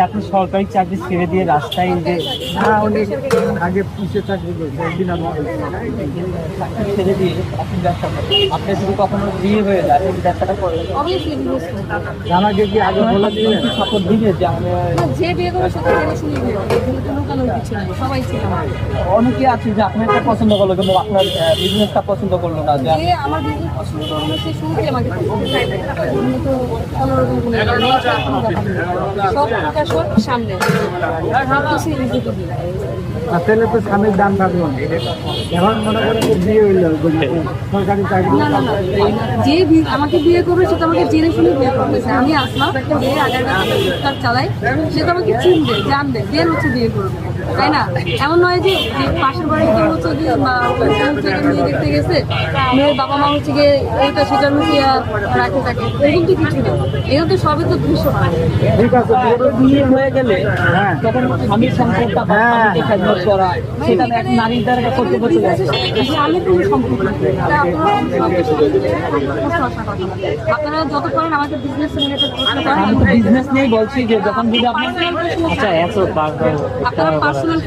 আপনি সরকারি চাকরি ছেড়ে দিয়ে রাস্তায় যে আগে পুষে চাকরি ছেড়ে দিয়ে আপনি ব্যবসা করেন, আপনার যদি কখনো বিয়ে হয়ে যায় এই ব্যবসাটা করেন, আমাকে কি আগে বলে দিলেন সাপোর্ট দিবে যে আমি যে বিয়ে করে সেটা জেনে শুনে বিয়ে করে, লুকানোর কিছু নাই, সবাই ছিল। অনেকে আছে যে আপনার একটা পছন্দ করলো কিন্তু আপনার বিজনেসটা পছন্দ করলো না, যে যে আমার বিজনেস পছন্দ করলো সে শুরুতে আমাকে পছন্দ করে। অন্য তো কোনোরকম কোনো ব্যাপার নেই, সব প্রকাশ হোক সামনে সবকিছু নিজেকে দিই। আসলে তো স্বামীর দাম থাকলো না। এখন মনে করেন যে বিয়ে হইলো সরকারি চাকরি, না না না, যে আমাকে বিয়ে করবে সে তো আমাকে জেনে শুনে বিয়ে করতেছে। আমি আসলাম একটা মেয়ে আগার কাজ চালাই, সে তো আমাকে চিনবে, জানবে, দেন হচ্ছে বিয়ে করবে, তাই না? এমন নয় যে পাশের বাড়িতে হচ্ছে গিয়ে মেয়ে দেখতে গেছে, মেয়ের বাবা মা হচ্ছে গিয়ে এইটা সেটা লুকিয়ে রাখে থাকে, এরকম তো কিছু না। এরকম তো সবই তো দৃশ্য। ঠিক আছে বিয়ে হয়ে গেলে তখন স্বামীর সম্পর্কটা বা স্বামীকে খেদমত করা সেটা এক নারীর দ্বারা কর্তব্য চলে আসে। স্বামী কোনো সম্পর্ক না। এটা আপনারা যত করেন আমাকে বিজনেস রিলেটেড প্রশ্ন করেন, আমি বিজনেস নিয়েই বলছি যে যখন যদি আপনি আচ্ছা এত আপনারা পার্সোনাল